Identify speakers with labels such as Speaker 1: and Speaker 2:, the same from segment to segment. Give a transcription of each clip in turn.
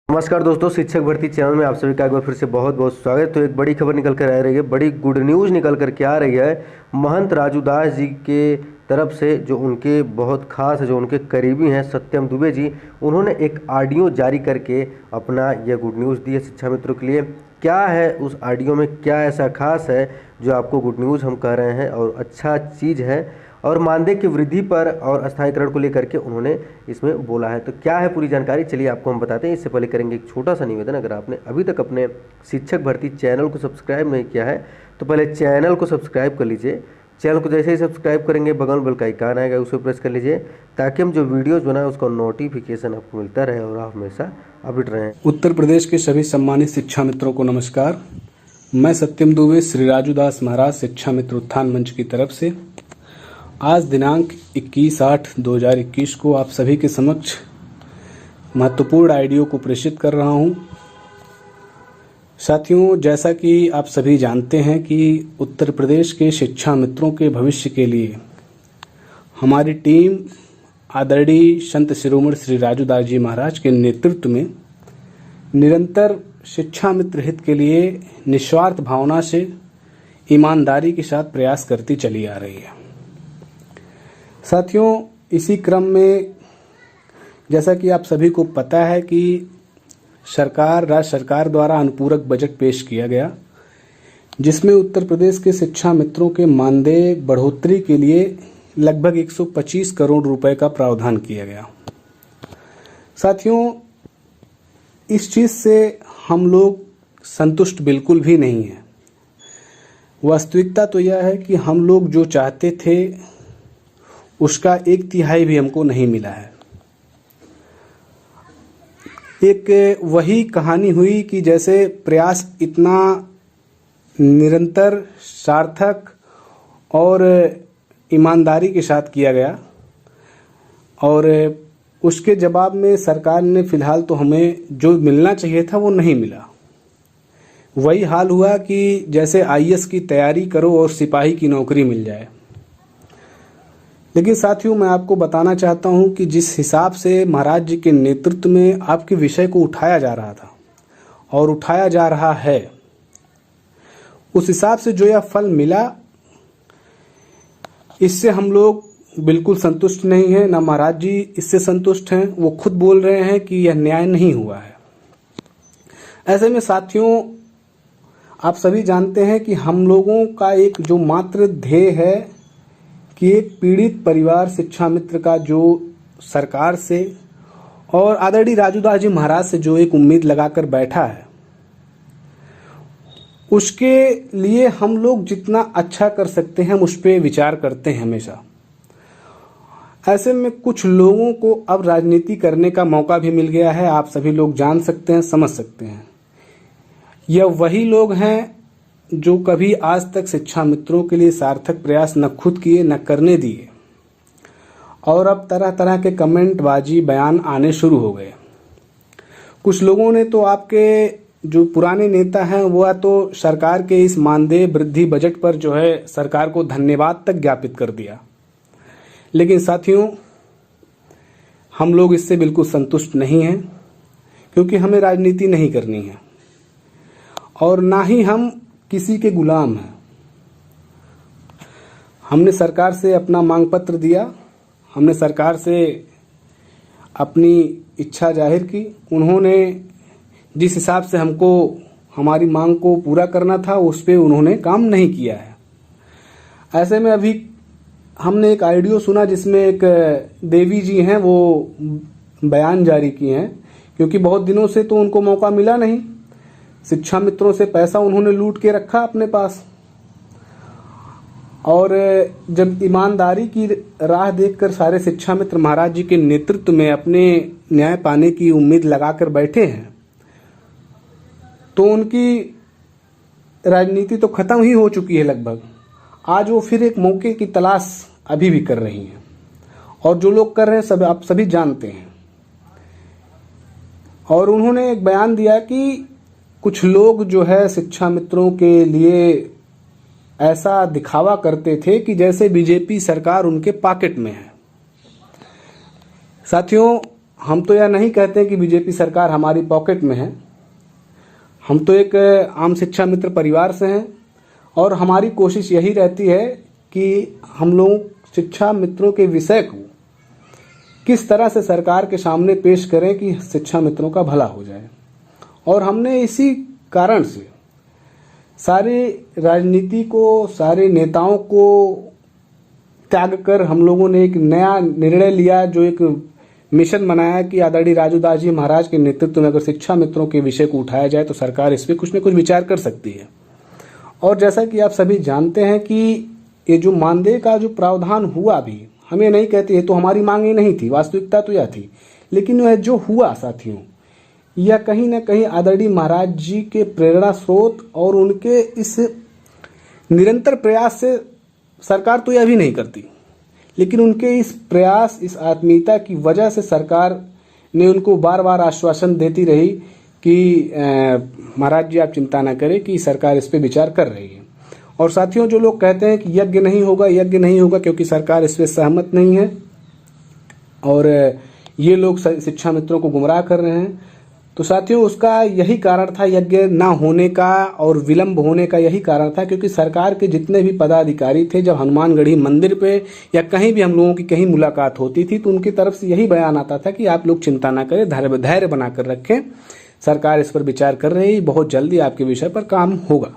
Speaker 1: नमस्कार दोस्तों, शिक्षक भर्ती चैनल में आप सभी का एक बार फिर से बहुत बहुत स्वागत। तो एक बड़ी खबर निकल कर आ रही है, बड़ी गुड न्यूज़ निकल कर के आ रही है। महंत राजू दास जी के तरफ से, जो उनके बहुत खास है, जो उनके करीबी हैं, सत्यम दुबे जी, उन्होंने एक ऑडियो जारी करके अपना यह गुड न्यूज़ दी है शिक्षा मित्रों के लिए। क्या है उस ऑडियो में, क्या ऐसा खास है जो आपको गुड न्यूज़ हम कह रहे हैं और अच्छा चीज़ है, और मानदेय की वृद्धि पर और अस्थायीकरण को लेकर के उन्होंने इसमें बोला है। तो क्या है पूरी जानकारी, चलिए आपको हम बताते हैं। इससे पहले करेंगे एक छोटा सा निवेदन, अगर आपने अभी तक अपने शिक्षक भर्ती चैनल को सब्सक्राइब नहीं किया है तो पहले चैनल को सब्सक्राइब कर लीजिए। चैनल को जैसे ही सब्सक्राइब करेंगे, बगल बेल का आइकन आएगा, उसे प्रेस कर लीजिए, ताकि हम जो वीडियोज़ बनाए उसका नोटिफिकेशन आपको मिलता रहे और आप हमेशा अपडेट रहें।
Speaker 2: उत्तर प्रदेश के सभी सम्मानित शिक्षा मित्रों को नमस्कार। मैं सत्यम दुबे, श्री राजू दास महाराज शिक्षा मित्र उत्थान मंच की तरफ से आज दिनांक 21/8/2021 को आप सभी के समक्ष महत्वपूर्ण ऑडियो को प्रेषित कर रहा हूं। साथियों, जैसा कि आप सभी जानते हैं कि उत्तर प्रदेश के शिक्षा मित्रों के भविष्य के लिए हमारी टीम आदरणीय संत शिरोमणि श्री राजू दास जी महाराज के नेतृत्व में निरंतर शिक्षा मित्र हित के लिए निस्वार्थ भावना से ईमानदारी के साथ प्रयास करती चली आ रही है। साथियों, इसी क्रम में जैसा कि आप सभी को पता है कि राज्य सरकार द्वारा अनुपूरक बजट पेश किया गया, जिसमें उत्तर प्रदेश के शिक्षा मित्रों के मानदेय बढ़ोतरी के लिए लगभग 125 करोड़ रुपए का प्रावधान किया गया। साथियों, इस चीज से हम लोग संतुष्ट बिल्कुल भी नहीं हैं। वास्तविकता तो यह है कि हम लोग जो चाहते थे उसका 1/3 भी हमको नहीं मिला है। एक वही कहानी हुई कि जैसे प्रयास इतना निरंतर, सार्थक और ईमानदारी के साथ किया गया, और उसके जवाब में सरकार ने फिलहाल तो हमें जो मिलना चाहिए था वो नहीं मिला। वही हाल हुआ कि जैसे आईएएस की तैयारी करो और सिपाही की नौकरी मिल जाए। लेकिन साथियों, मैं आपको बताना चाहता हूं कि जिस हिसाब से महाराज जी के नेतृत्व में आपके विषय को उठाया जा रहा था और उठाया जा रहा है, उस हिसाब से जो यह फल मिला, इससे हम लोग बिल्कुल संतुष्ट नहीं हैं। ना महाराज जी इससे संतुष्ट हैं। वो खुद बोल रहे हैं कि यह न्याय नहीं हुआ है। ऐसे में साथियों, आप सभी जानते हैं कि हम लोगों का एक जो मात्र ध्येय है कि एक पीड़ित परिवार शिक्षा मित्र का जो सरकार से और आदरणीय राजू दास जी महाराज से जो एक उम्मीद लगाकर बैठा है, उसके लिए हम लोग जितना अच्छा कर सकते हैं उस पर विचार करते हैं हमेशा। ऐसे में कुछ लोगों को अब राजनीति करने का मौका भी मिल गया है। आप सभी लोग जान सकते हैं, समझ सकते हैं। यह वही लोग हैं जो कभी आज तक शिक्षा मित्रों के लिए सार्थक प्रयास न खुद किए न करने दिए, और अब तरह तरह के कमेंट बाजी बयान आने शुरू हो गए। कुछ लोगों ने तो आपके जो पुराने नेता हैं वो तो सरकार के इस मानदेय वृद्धि बजट पर जो है सरकार को धन्यवाद तक ज्ञापित कर दिया। लेकिन साथियों, हम लोग इससे बिल्कुल संतुष्ट नहीं हैं, क्योंकि हमें राजनीति नहीं करनी है और ना ही हम किसी के गुलाम हैं। हमने सरकार से अपना मांग पत्र दिया, हमने सरकार से अपनी इच्छा जाहिर की। उन्होंने जिस हिसाब से हमको हमारी मांग को पूरा करना था उस पे उन्होंने काम नहीं किया है। ऐसे में अभी हमने एक ऑडियो सुना जिसमें एक देवी जी हैं, वो बयान जारी किए हैं, क्योंकि बहुत दिनों से तो उनको मौका मिला नहीं। शिक्षा मित्रों से पैसा उन्होंने लूट के रखा अपने पास, और जब ईमानदारी की राह देखकर सारे शिक्षा मित्र महाराज जी के नेतृत्व में अपने न्याय पाने की उम्मीद लगाकर बैठे हैं, तो उनकी राजनीति तो खत्म ही हो चुकी है लगभग। आज वो फिर एक मौके की तलाश अभी भी कर रही हैं, और जो लोग कर रहे हैं सब आप सभी जानते हैं। और उन्होंने एक बयान दिया कि कुछ लोग जो है शिक्षा मित्रों के लिए ऐसा दिखावा करते थे कि जैसे बीजेपी सरकार उनके पॉकेट में है। साथियों, हम तो यह नहीं कहते कि बीजेपी सरकार हमारी पॉकेट में है। हम तो एक आम शिक्षा मित्र परिवार से हैं और हमारी कोशिश यही रहती है कि हम लोग शिक्षा मित्रों के विषय को किस तरह से सरकार के सामने पेश करें कि शिक्षा मित्रों का भला हो जाए। और हमने इसी कारण से सारी राजनीति को, सारे नेताओं को त्याग कर हम लोगों ने एक नया निर्णय लिया, जो एक मिशन बनाया कि आदरणीय राजू दास जी महाराज के नेतृत्व में अगर शिक्षा मित्रों के विषय को उठाया जाए तो सरकार इस पर कुछ न कुछ विचार कर सकती है। और जैसा कि आप सभी जानते हैं कि ये जो मानदेय का जो प्रावधान हुआ, भी हम ये नहीं कहते, ये तो हमारी मांग ही नहीं थी, वास्तविकता तो यह थी, लेकिन वह जो हुआ साथियों, यह कहीं न कहीं आदरणीय महाराज जी के प्रेरणा स्रोत और उनके इस निरंतर प्रयास से, सरकार तो यह भी नहीं करती, लेकिन उनके इस प्रयास, इस आत्मीयता की वजह से सरकार ने उनको बार बार आश्वासन देती रही कि महाराज जी आप चिंता ना करें कि सरकार इस पे विचार कर रही है। और साथियों, जो लोग कहते हैं कि यज्ञ नहीं होगा क्योंकि सरकार इस पे सहमत नहीं है और ये लोग शिक्षा मित्रों को गुमराह कर रहे हैं, तो साथियों उसका यही कारण था, यज्ञ ना होने का और विलंब होने का यही कारण था, क्योंकि सरकार के जितने भी पदाधिकारी थे, जब हनुमानगढ़ी मंदिर पे या कहीं भी हम लोगों की कहीं मुलाकात होती थी तो उनकी तरफ से यही बयान आता था कि आप लोग चिंता ना करें, धैर्य बनाकर रखें, सरकार इस पर विचार कर रही है, बहुत जल्दी आपके विषय पर काम होगा।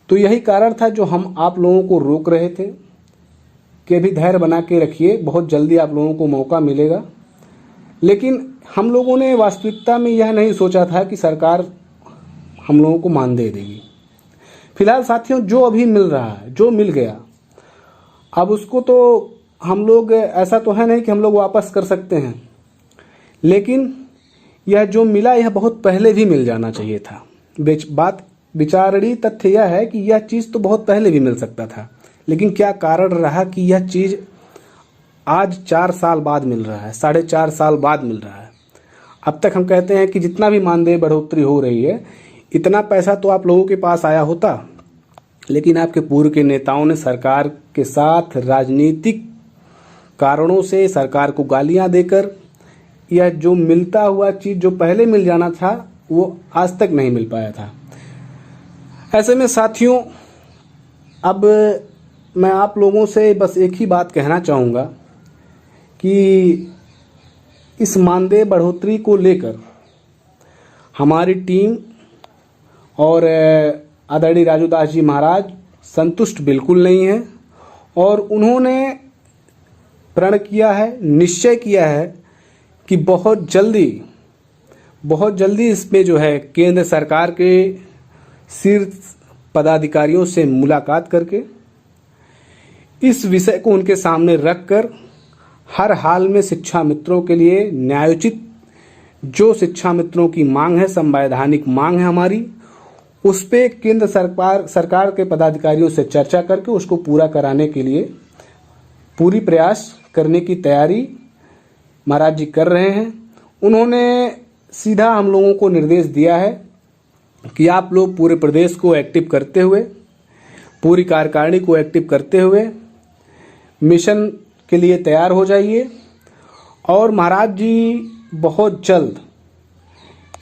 Speaker 2: तो यही कारण था जो हम आप लोगों को रोक रहे थे कि भी धैर्य बना के रखिए, बहुत जल्दी आप लोगों को मौका मिलेगा। लेकिन हम लोगों ने वास्तविकता में यह नहीं सोचा था कि सरकार हम लोगों को मानदेय देगी। फिलहाल साथियों, जो अभी मिल रहा है, जो मिल गया, अब उसको तो हम लोग, ऐसा तो है नहीं कि हम लोग वापस कर सकते हैं, लेकिन यह जो मिला यह बहुत पहले भी मिल जाना चाहिए था। बात विचारणीय तथ्य यह है कि यह चीज़ तो बहुत पहले भी मिल सकता था, लेकिन क्या कारण रहा कि यह चीज़ आज 4 साल बाद मिल रहा है, 4.5 साल बाद मिल रहा है। अब तक हम कहते हैं कि जितना भी मानदेय बढ़ोतरी हो रही है, इतना पैसा तो आप लोगों के पास आया होता, लेकिन आपके पूर्व के नेताओं ने सरकार के साथ राजनीतिक कारणों से सरकार को गालियां देकर यह जो मिलता हुआ चीज़ जो पहले मिल जाना था वो आज तक नहीं मिल पाया था। ऐसे में साथियों, अब मैं आप लोगों से बस एक ही बात कहना चाहूँगा कि इस मानदेय बढ़ोतरी को लेकर हमारी टीम और आदरणीय राजू दास जी महाराज संतुष्ट बिल्कुल नहीं है और उन्होंने प्रण किया है, निश्चय किया है कि बहुत जल्दी इसमें जो है केंद्र सरकार के शीर्ष पदाधिकारियों से मुलाकात करके इस विषय को उनके सामने रखकर हर हाल में शिक्षा मित्रों के लिए न्यायोचित जो शिक्षा मित्रों की मांग है, संवैधानिक मांग है हमारी, उस पे केंद्र सरकार के पदाधिकारियों से चर्चा करके उसको पूरा कराने के लिए पूरी प्रयास करने की तैयारी महाराज जी कर रहे हैं। उन्होंने सीधा हम लोगों को निर्देश दिया है कि आप लोग पूरे प्रदेश को एक्टिव करते हुए, पूरी कार्यकारिणी को एक्टिव करते हुए मिशन के लिए तैयार हो जाइए और महाराज जी बहुत जल्द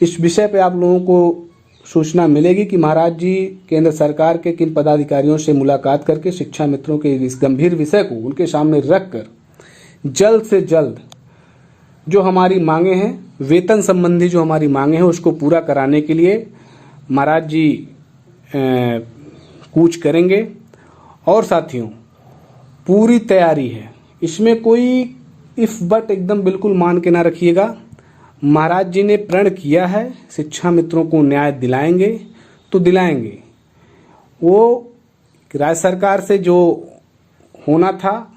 Speaker 2: इस विषय पे आप लोगों को सूचना मिलेगी कि महाराज जी केंद्र सरकार के किन पदाधिकारियों से मुलाकात करके शिक्षा मित्रों के इस गंभीर विषय को उनके सामने रखकर जल्द से जल्द जो हमारी मांगे हैं, वेतन संबंधी जो हमारी मांगे हैं, उसको पूरा कराने के लिए महाराज जी कूच करेंगे। और साथियों, पूरी तैयारी है, इसमें कोई इफ बट एकदम बिल्कुल मान के ना रखिएगा। महाराज जी ने प्रण किया है शिक्षा मित्रों को न्याय दिलाएंगे तो दिलाएंगे। वो राज्य सरकार से जो होना था,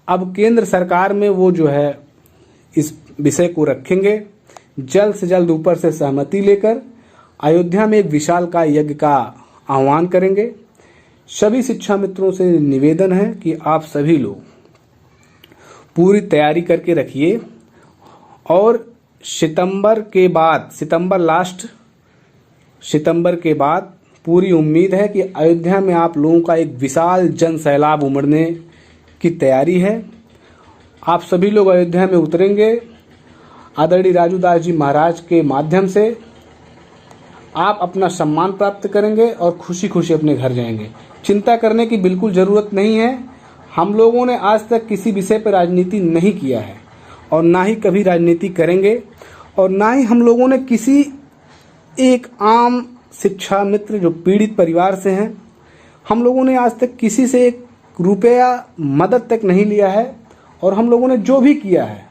Speaker 2: अब केंद्र सरकार में वो जो है इस विषय को रखेंगे, जल्द से जल्द ऊपर से सहमति लेकर अयोध्या में एक विशालकाय यज्ञ का आह्वान करेंगे। सभी शिक्षा मित्रों से निवेदन है कि आप सभी लोग पूरी तैयारी करके रखिए और सितंबर के बाद पूरी उम्मीद है कि अयोध्या में आप लोगों का एक विशाल जन सैलाब उमड़ने की तैयारी है। आप सभी लोग अयोध्या में उतरेंगे आदरणीय राजूदास जी महाराज के माध्यम से आप अपना सम्मान प्राप्त करेंगे और खुशी खुशी अपने घर जाएंगे। चिंता करने की बिल्कुल ज़रूरत नहीं है। हम लोगों ने आज तक किसी विषय पर राजनीति नहीं किया है और ना ही कभी राजनीति करेंगे, और ना ही हम लोगों ने किसी एक आम शिक्षा मित्र जो पीड़ित परिवार से हैं, हम लोगों ने आज तक किसी से एक रुपया मदद तक नहीं लिया है। और हम लोगों ने जो भी किया है,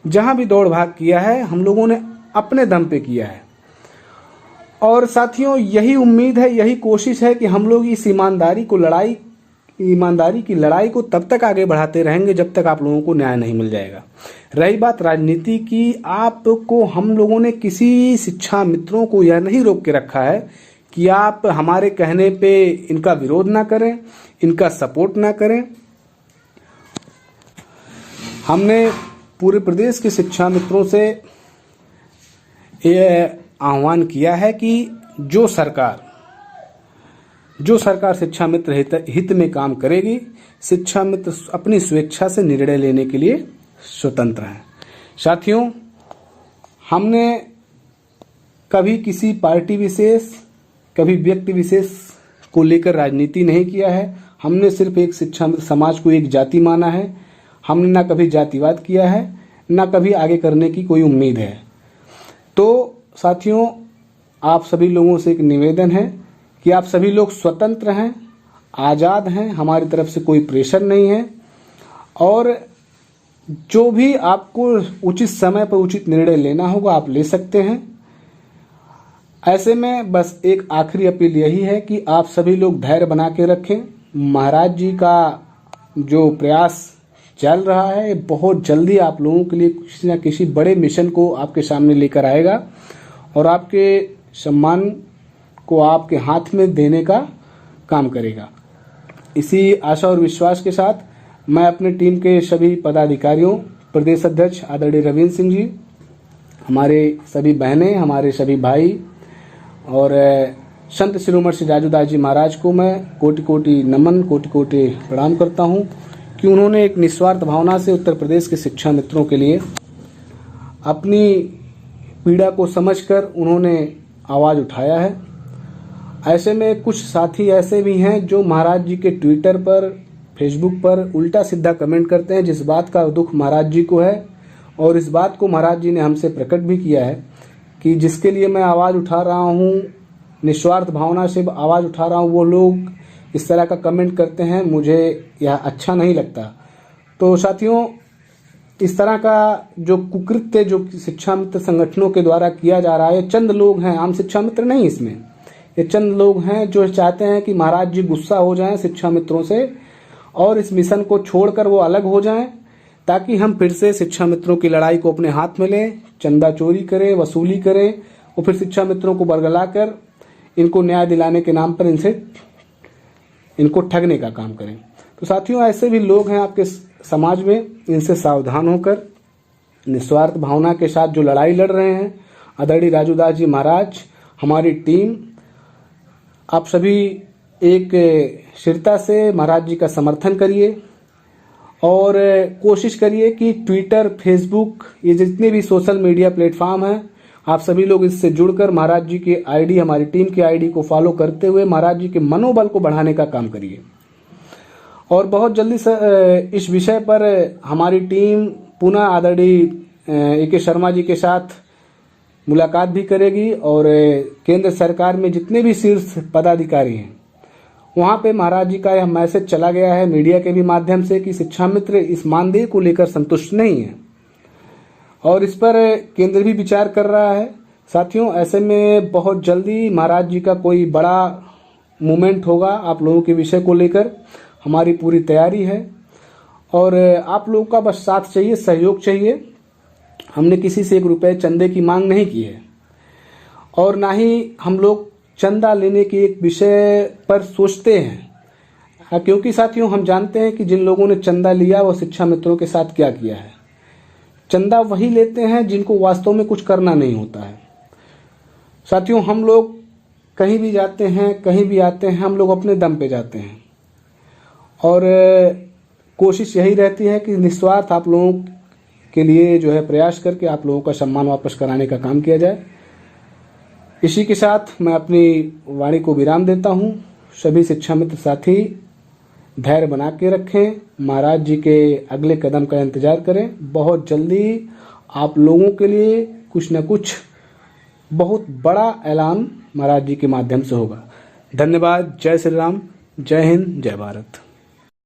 Speaker 2: जहां भी दौड़ भाग किया है, हम लोगों ने अपने दम पे किया है। और साथियों, यही उम्मीद है, यही कोशिश है कि हम लोग इस ईमानदारी की लड़ाई को तब तक आगे बढ़ाते रहेंगे जब तक आप लोगों को न्याय नहीं मिल जाएगा। रही बात राजनीति की, आपको हम लोगों ने किसी शिक्षा मित्रों को यह नहीं रोक के रखा है कि आप हमारे कहने पे इनका विरोध ना करें, इनका सपोर्ट ना करें। हमने पूरे प्रदेश के शिक्षा मित्रों से ये आह्वान किया है कि जो सरकार शिक्षा मित्र हित में काम करेगी, शिक्षा मित्र अपनी स्वेच्छा से निर्णय लेने के लिए स्वतंत्र हैं। साथियों, हमने कभी किसी पार्टी विशेष, कभी व्यक्ति विशेष को लेकर राजनीति नहीं किया है। हमने सिर्फ एक शिक्षा मित्र समाज को एक जाति माना है। हमने ना कभी जातिवाद किया है, ना कभी आगे करने की कोई उम्मीद है। तो साथियों, आप सभी लोगों से एक निवेदन है कि आप सभी लोग स्वतंत्र हैं, आज़ाद हैं, हमारी तरफ से कोई प्रेशर नहीं है, और जो भी आपको उचित समय पर उचित निर्णय लेना होगा आप ले सकते हैं। ऐसे में बस एक आखिरी अपील यही है कि आप सभी लोग धैर्य बना के रखें। महाराज जी का जो प्रयास चल रहा है बहुत जल्दी आप लोगों के लिए किसी न किसी बड़े मिशन को आपके सामने लेकर आएगा और आपके सम्मान को आपके हाथ में देने का काम करेगा। इसी आशा और विश्वास के साथ मैं अपने टीम के सभी पदाधिकारियों, प्रदेश अध्यक्ष आदरणीय रविंद्र सिंह जी, हमारे सभी बहनें, हमारे सभी भाई और संत शिरोमणि श्री राजूदास जी महाराज को मैं कोटि कोटि नमन, कोटि कोटि प्रणाम करता हूं कि उन्होंने एक निस्वार्थ भावना से उत्तर प्रदेश के शिक्षा मित्रों के लिए अपनी पीड़ा को समझकर उन्होंने आवाज़ उठाया है। ऐसे में कुछ साथी ऐसे भी हैं जो महाराज जी के ट्विटर पर, फेसबुक पर उल्टा सीधा कमेंट करते हैं, जिस बात का दुख महाराज जी को है और इस बात को महाराज जी ने हमसे प्रकट भी किया है कि जिसके लिए मैं आवाज़ उठा रहा हूँ, निस्वार्थ भावना से आवाज़ उठा रहा हूँ, वो लोग इस तरह का कमेंट करते हैं, मुझे यह अच्छा नहीं लगता। तो साथियों, इस तरह का जो कुकृत्य जो शिक्षा मित्र संगठनों के द्वारा किया जा रहा है, चंद लोग हैं, आम शिक्षा मित्र नहीं, इसमें ये चंद लोग हैं जो चाहते हैं कि महाराज जी गुस्सा हो जाएं शिक्षा मित्रों से और इस मिशन को छोड़कर वो अलग हो जाएं, ताकि हम फिर से शिक्षा मित्रों की लड़ाई को अपने हाथ में लें, चंदा चोरी करें, वसूली करें और फिर शिक्षा मित्रों को बरगला कर इनको न्याय दिलाने के नाम पर इनको ठगने का काम करें। तो साथियों, ऐसे भी लोग हैं आपके समाज में, इनसे सावधान होकर निस्वार्थ भावना के साथ जो लड़ाई लड़ रहे हैं आदरणीय राजूदास जी महाराज, हमारी टीम, आप सभी एक स्थिरता से महाराज जी का समर्थन करिए और कोशिश करिए कि ट्विटर, फेसबुक, ये जितने भी सोशल मीडिया प्लेटफॉर्म हैं, आप सभी लोग इससे जुड़कर महाराज जी की आईडी, हमारी टीम की आईडी को फॉलो करते हुए महाराज जी के मनोबल को बढ़ाने का काम करिए। और बहुत जल्दी से इस विषय पर हमारी टीम पुनः आदरणीय ए.के. शर्मा जी के साथ मुलाकात भी करेगी और केंद्र सरकार में जितने भी शीर्ष पदाधिकारी हैं वहाँ पे महाराज जी का यह मैसेज चला गया है मीडिया के भी माध्यम से कि शिक्षा मित्र इस मानदेय को लेकर संतुष्ट नहीं है और इस पर केंद्र भी विचार कर रहा है। साथियों, ऐसे में बहुत जल्दी महाराज जी का कोई बड़ा मूवमेंट होगा आप लोगों के विषय को लेकर। हमारी पूरी तैयारी है और आप लोगों का बस साथ चाहिए, सहयोग चाहिए। हमने किसी से 1 रुपये चंदे की मांग नहीं की है और ना ही हम लोग चंदा लेने के एक विषय पर सोचते हैं, क्योंकि साथियों हम जानते हैं कि जिन लोगों ने चंदा लिया वो शिक्षा मित्रों के साथ क्या किया है। चंदा वही लेते हैं जिनको वास्तव में कुछ करना नहीं होता है। साथियों, हम लोग कहीं भी जाते हैं, कहीं भी आते हैं, हम लोग अपने दम पे जाते हैं और कोशिश यही रहती है कि निस्वार्थ आप लोगों के लिए जो है प्रयास करके आप लोगों का सम्मान वापस कराने का काम किया जाए। इसी के साथ मैं अपनी वाणी को विराम देता हूँ। सभी शिक्षा मित्र साथी धैर्य बना के रखें, महाराज जी के अगले कदम का इंतजार करें। बहुत जल्दी आप लोगों के लिए कुछ न कुछ बहुत बड़ा ऐलान महाराज जी के माध्यम से होगा। धन्यवाद। जय श्री राम, जय हिंद, जय भारत।